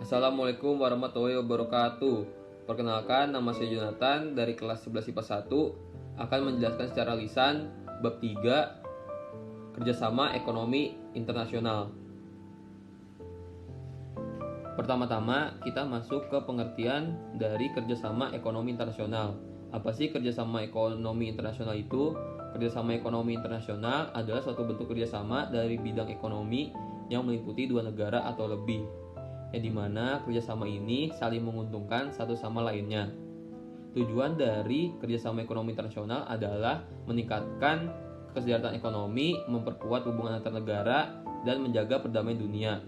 Assalamualaikum warahmatullahi wabarakatuh. Perkenalkan, nama saya Jonathan dari kelas 11 IPA 1 akan menjelaskan secara lisan bab 3 kerjasama ekonomi internasional. Pertama-tama kita masuk ke pengertian dari kerjasama ekonomi internasional. Apa sih kerjasama ekonomi internasional itu? Kerjasama ekonomi internasional adalah suatu bentuk kerjasama dari bidang ekonomi yang meliputi dua negara atau lebih, yang dimana kerjasama ini saling menguntungkan satu sama lainnya. Tujuan dari kerjasama ekonomi internasional adalah meningkatkan kesejahteraan ekonomi, memperkuat hubungan antar negara, dan menjaga perdamaian dunia.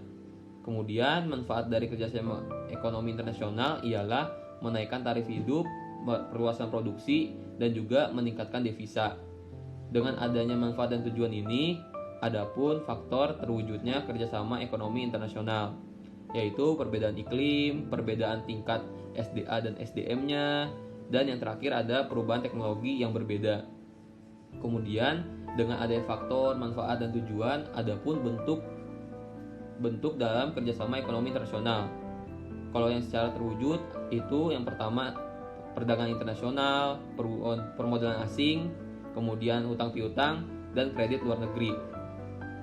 Kemudian manfaat dari kerjasama ekonomi internasional ialah menaikkan tarif hidup, perluasan produksi, dan juga meningkatkan devisa. Dengan adanya manfaat dan tujuan ini, adapun faktor terwujudnya kerjasama ekonomi internasional, yaitu perbedaan iklim, perbedaan tingkat SDA dan SDM-nya, dan yang terakhir ada perubahan teknologi yang berbeda. Kemudian dengan adanya faktor, manfaat, dan tujuan, adapun bentuk dalam kerjasama ekonomi internasional. Kalau yang secara terwujud itu yang pertama perdagangan internasional, permodalan asing, kemudian utang piutang, dan kredit luar negeri.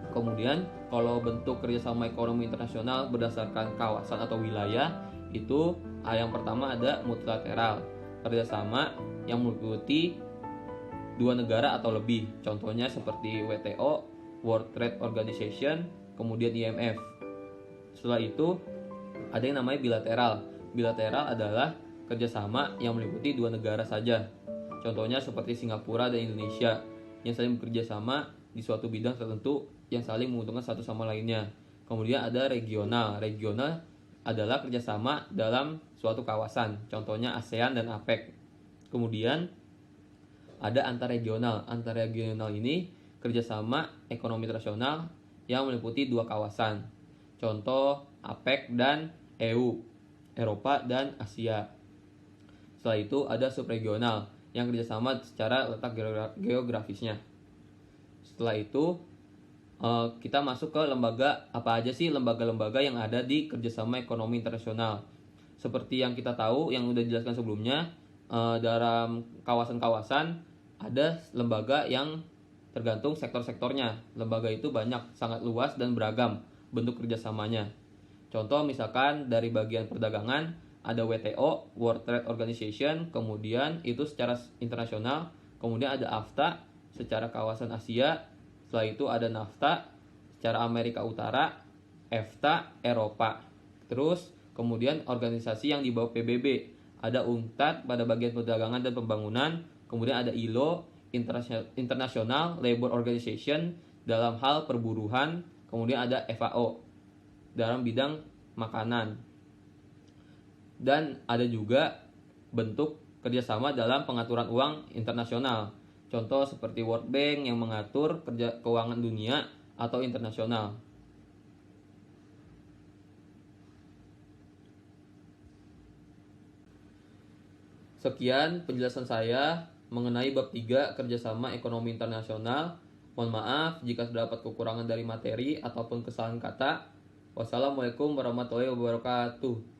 Kemudian kalau bentuk kerjasama ekonomi internasional berdasarkan kawasan atau wilayah itu yang pertama ada multilateral, kerjasama yang meliputi dua negara atau lebih, contohnya seperti WTO, World Trade Organization, kemudian IMF. Setelah itu ada yang namanya bilateral. Bilateral adalah kerjasama yang meliputi dua negara saja, contohnya seperti Singapura dan Indonesia, yang saling bekerja sama di suatu bidang tertentu yang saling menguntungkan satu sama lainnya. Kemudian ada regional. Regional adalah kerjasama dalam suatu kawasan, contohnya ASEAN dan APEC. Kemudian ada antarregional. Antarregional ini kerjasama ekonomi internasional yang meliputi dua kawasan, contoh APEC dan EU, Eropa dan Asia. Setelah itu ada subregional yang kerjasama secara letak geografisnya. Setelah itu kita masuk ke lembaga. Apa aja sih lembaga-lembaga yang ada di kerjasama ekonomi internasional? Seperti yang kita tahu, yang sudah dijelaskan sebelumnya, dalam kawasan-kawasan ada lembaga yang tergantung sektor-sektornya. Lembaga itu banyak, sangat luas dan beragam bentuk kerjasamanya. Contoh misalkan dari bagian perdagangan ada WTO, World Trade Organization, kemudian itu secara internasional. Kemudian ada AFTA secara kawasan Asia. Setelah itu ada NAFTA secara Amerika Utara, EFTA Eropa. Terus kemudian organisasi yang di bawah PBB, ada UNCTAD pada bagian perdagangan dan pembangunan. Kemudian ada ILO, International Labour Organization dalam hal perburuhan. Kemudian ada FAO dalam bidang makanan. Dan ada juga bentuk kerjasama dalam pengaturan uang internasional, contoh seperti World Bank yang mengatur keuangan dunia atau internasional. Sekian penjelasan saya mengenai bab 3 kerjasama ekonomi internasional. Mohon maaf jika terdapat kekurangan dari materi ataupun kesalahan kata. Wassalamualaikum warahmatullahi wabarakatuh.